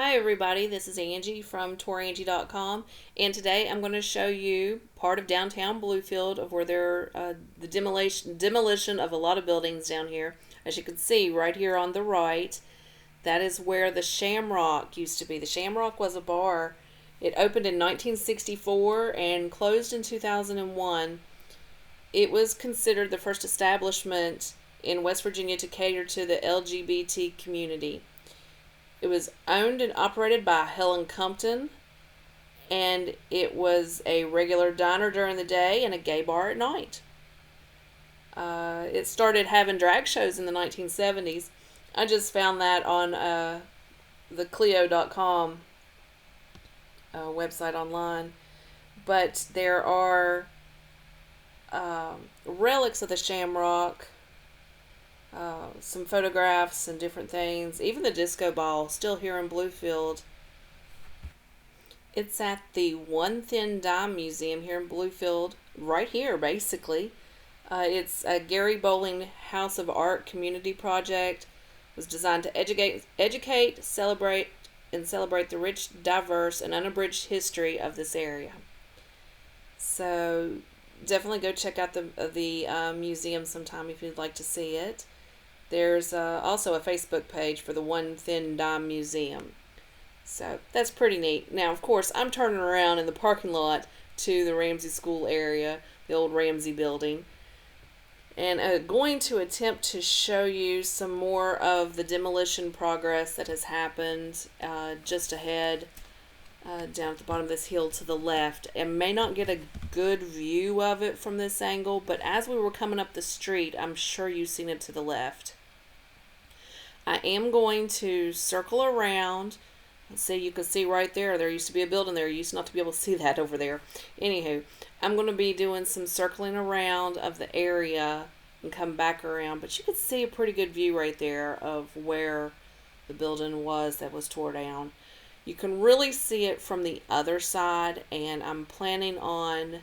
Hi everybody, this is Angie from Tourangie.com, and today I'm going to show you part of downtown Bluefield of where the demolition of a lot of buildings down here. As you can see right here on the right, that is where the Shamrock used to be. The Shamrock was a bar. It opened in 1964 and closed in 2001. It was considered the first establishment in West Virginia to cater to the LGBT community. It was owned and operated by Helen Compton, and it was a regular diner during the day and a gay bar at night. It started having drag shows in the 1970s. I just found that on the Clio.com website online. But there are relics of the Shamrock, some photographs and different things. Even the disco ball, still here in Bluefield. It's at the One Thin Dime Museum here in Bluefield, right here basically. It's a Gary Bowling House of Art community project. It was designed to educate, celebrate the rich, diverse, and unabridged history of this area. So definitely go check out the museum sometime if you'd like to see it. There's also a Facebook page for the One Thin Dime Museum. So that's pretty neat. Now, of course, I'm turning around in the parking lot to the Ramsey School area, the old Ramsey building, and going to attempt to show you some more of the demolition progress that has happened just ahead, down at the bottom of this hill to the left. And may not get a good view of it from this angle, but as we were coming up the street, I'm sure you've seen it to the left. I am going to circle around. Let's see, you can see right there used to be a building there. You used not to be able to see that over there. Anywho, I'm going to be doing some circling around of the area and come back around. But you can see a pretty good view right there of where the building was that was tore down. You can really see it from the other side, and I'm planning on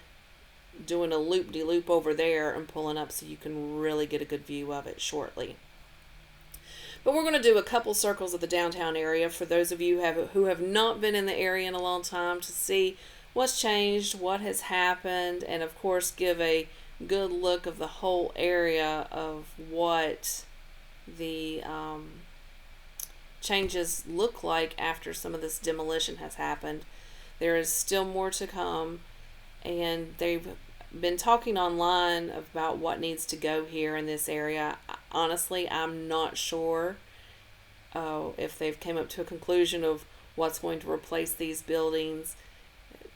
doing a loop-de-loop over there and pulling up so you can really get a good view of it shortly. But we're going to do a couple circles of the downtown area for those of you who have not been in the area in a long time, to see what's changed, what has happened, and of course give a good look of the whole area of what the changes look like after some of this demolition has happened. There is still more to come, and they've been talking online about what needs to go here in this area. Honestly, I'm not sure if they've came up to a conclusion of what's going to replace these buildings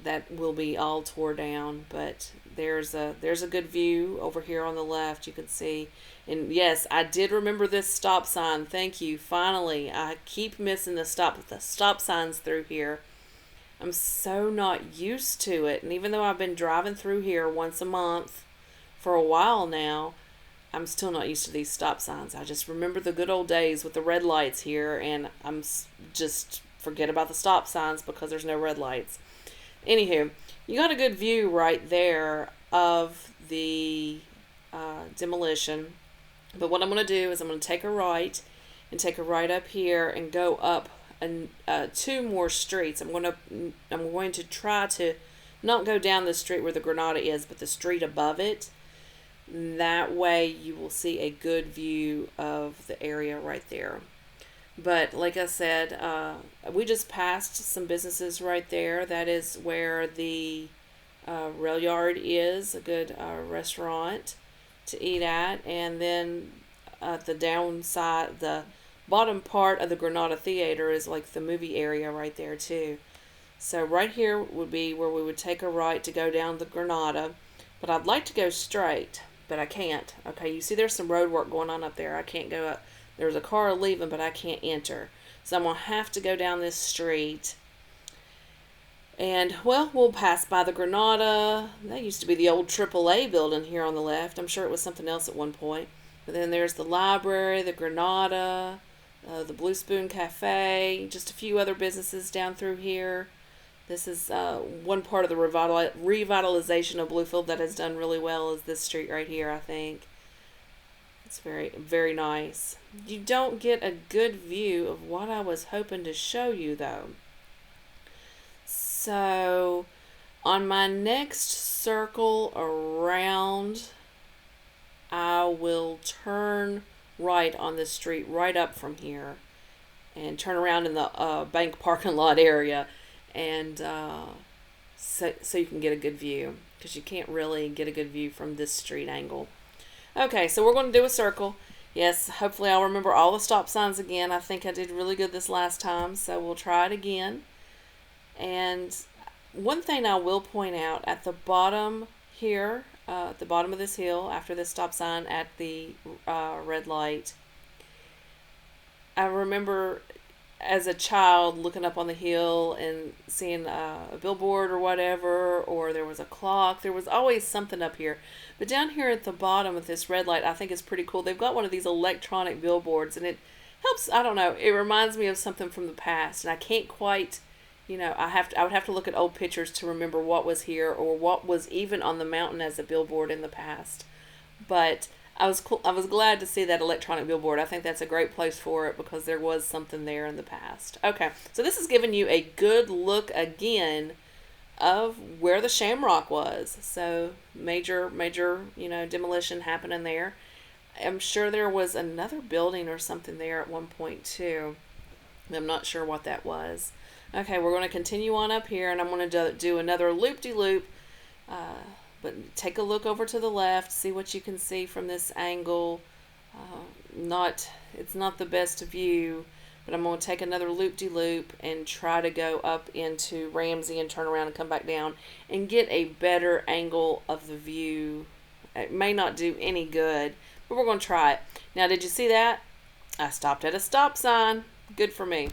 that will be all tore down. But there's a good view over here on the left, you can see. And yes, I did remember this stop sign. Thank you. Finally, I keep missing the stop signs through here. I'm so not used to it. And even though I've been driving through here once a month for a while now, I'm still not used to these stop signs. I just remember the good old days with the red lights here, and I'm just forget about the stop signs because there's no red lights. Anywho, you got a good view right there of the demolition. But what I'm going to do is I'm going to take a right up here and go up and two more streets. I'm going to try to not go down the street where the Granada is, but the street above it. That way you will see a good view of the area right there. But like I said, we just passed some businesses right there. That is where the rail yard is, a good restaurant to eat at. And then the downside, the bottom part of the Granada Theater is like the movie area right there too. So right here would be where we would take a right to go down the Granada. But I'd like to go straight, but I can't. Okay, you see there's some road work going on up there. I can't go up. There's a car leaving, but I can't enter. So I'm going to have to go down this street. And, well, we'll pass by the Granada. That used to be the old AAA building here on the left. I'm sure it was something else at one point. But then there's the library, the Granada, the Blue Spoon Cafe, just a few other businesses down through here. This is one part of the revitalization of Bluefield that has done really well, is this street right here, I think. It's very, very nice. You don't get a good view of what I was hoping to show you though. So on my next circle around, I will turn right on this street right up from here and turn around in the bank parking lot area, and so you can get a good view, because you can't really get a good view from this street angle. Okay, so we're going to do a circle. Yes, hopefully I'll remember all the stop signs again. I think I did really good this last time, so we'll try it again. And one thing I will point out, at the bottom here, at the bottom of this hill, after this stop sign at the red light, I remember as a child looking up on the hill and seeing a billboard or whatever, or there was a clock. There was always something up here. But down here at the bottom of this red light, I think is pretty cool. They've got one of these electronic billboards, and it helps, I don't know, it reminds me of something from the past, and I can't quite, I would have to look at old pictures to remember what was here or what was even on the mountain as a billboard in the past. But I was glad to see that electronic billboard. I think that's a great place for it, because there was something there in the past. Okay, so this is giving you a good look again of where the Shamrock was. So major, demolition happening there. I'm sure there was another building or something there at one point too. I'm not sure what that was. Okay, we're going to continue on up here, and I'm going to do another loop-de-loop. But take a look over to the left, see what you can see from this angle. It's not the best view, but I'm going to take another loop-de-loop and try to go up into Ramsey and turn around and come back down and get a better angle of the view. It may not do any good, but we're going to try it. Now, did you see that? I stopped at a stop sign. Good for me.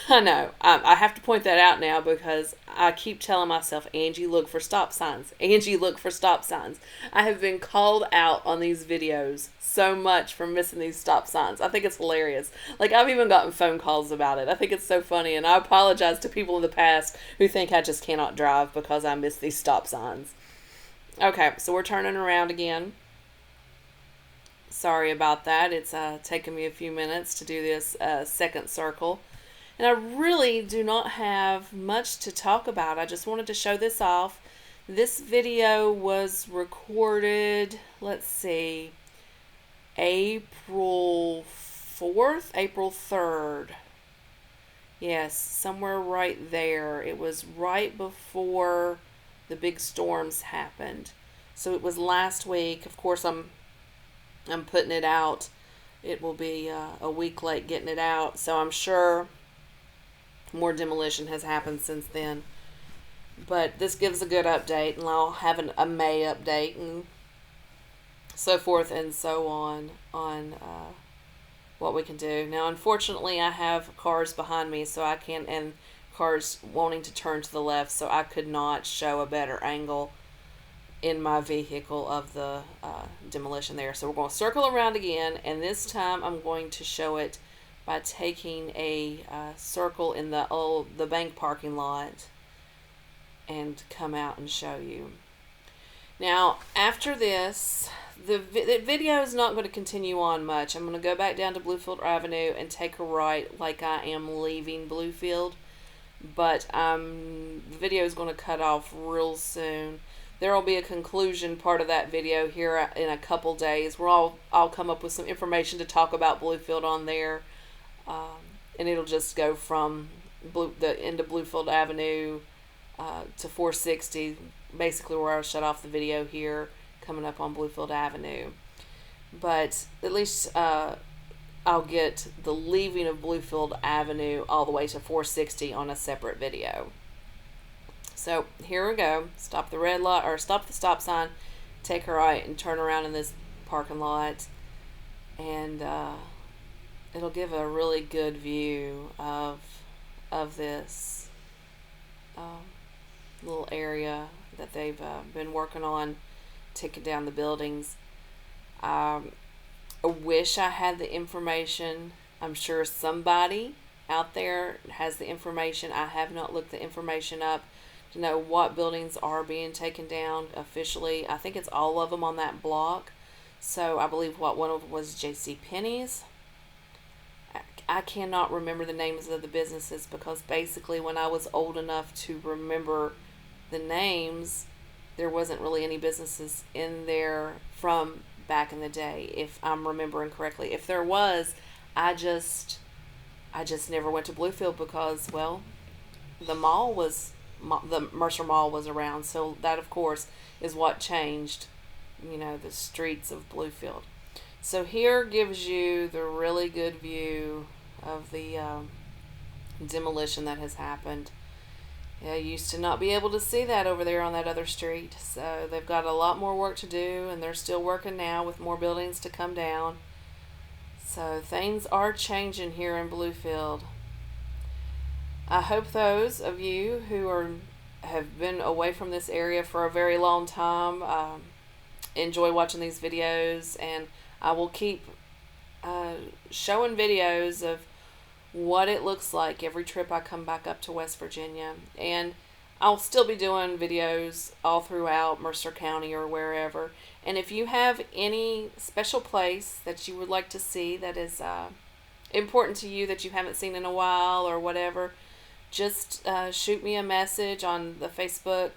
I know. I have to point that out now, because I keep telling myself, Angie, look for stop signs. Angie, look for stop signs. I have been called out on these videos so much for missing these stop signs. I think it's hilarious. Like, I've even gotten phone calls about it. I think it's so funny, and I apologize to people in the past who think I just cannot drive because I miss these stop signs. Okay, so we're turning around again. Sorry about that. It's taken me a few minutes to do this second circle. And I really do not have much to talk about. I just wanted to show this off. This video was recorded, let's see, April 4th, April 3rd. Yes, somewhere right there. It was right before the big storms happened. So it was last week. Of course, I'm putting it out. It will be a week late getting it out. So I'm sure more demolition has happened since then. But this gives a good update, and I'll have a May update and so forth and so on what we can do. Now, unfortunately, I have cars behind me, so I can't, and cars wanting to turn to the left, so I could not show a better angle in my vehicle of the demolition there. So we're going to circle around again, and this time I'm going to show it by taking a circle in the bank parking lot and come out and show you. Now, after this, the video is not going to continue on much. I'm going to go back down to Bluefield Avenue and take a right like I am leaving Bluefield, but the video is going to cut off real soon. There will be a conclusion part of that video here in a couple days where I'll come up with some information to talk about Bluefield on there. And it'll just go from the end of Bluefield Avenue to 460, basically where I shut off the video here, coming up on Bluefield Avenue. But at least I'll get the leaving of Bluefield Avenue all the way to 460 on a separate video. So here we go. Stop the red light, or stop the stop sign, take a right, and turn around in this parking lot, and it'll give a really good view of this little area that they've been working on, taking down the buildings. I wish I had the information. I'm sure somebody out there has the information. I have not looked the information up to know what buildings are being taken down officially. I think it's all of them on that block. So I believe one of them was J.C. Penney's. I cannot remember the names of the businesses because basically when I was old enough to remember the names, there wasn't really any businesses in there from back in the day, if I'm remembering correctly. If there was, I just never went to Bluefield because, well, the mall was the Mercer Mall was around, so that of course is what changed, the streets of Bluefield. So here gives you the really good view of the demolition that has happened. Yeah, you used to not be able to see that over there on that other street. So they've got a lot more work to do, and they're still working now with more buildings to come down. So things are changing here in Bluefield. I hope those of you who have been away from this area for a very long time enjoy watching these videos, and I will keep showing videos of what it looks like every trip I come back up to West Virginia. And I'll still be doing videos all throughout Mercer County or wherever. And if you have any special place that you would like to see that is important to you that you haven't seen in a while or whatever, just shoot me a message on the Facebook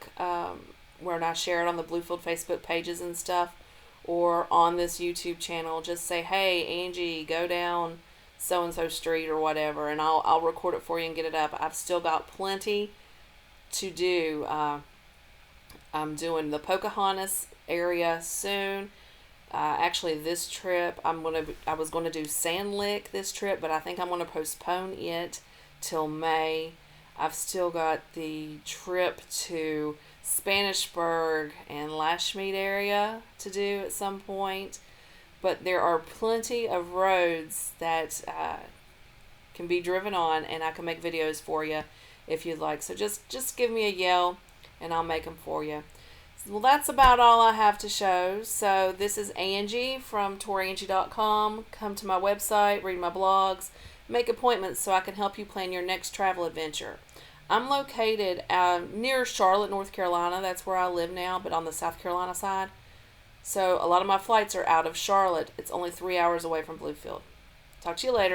where I share it on the Bluefield Facebook pages and stuff, or on this YouTube channel. Just say, hey, Angie, go down so-and-so street or whatever, and I'll record it for you and get it up. I've still got plenty to do. I'm doing the Pocahontas area soon. Actually, this trip, I was going to do Sand Lick this trip, but I think I'm going to postpone it till May. I've still got the trip to Spanishburg and Lashmead area to do at some point. But there are plenty of roads that can be driven on, and I can make videos for you if you'd like. So just give me a yell, and I'll make them for you. Well, that's about all I have to show. So this is Angie from Tourangie.com. Come to my website, read my blogs, make appointments so I can help you plan your next travel adventure. I'm located near Charlotte, North Carolina. That's where I live now, but on the South Carolina side. So a lot of my flights are out of Charlotte. It's only 3 hours away from Bluefield. Talk to you later.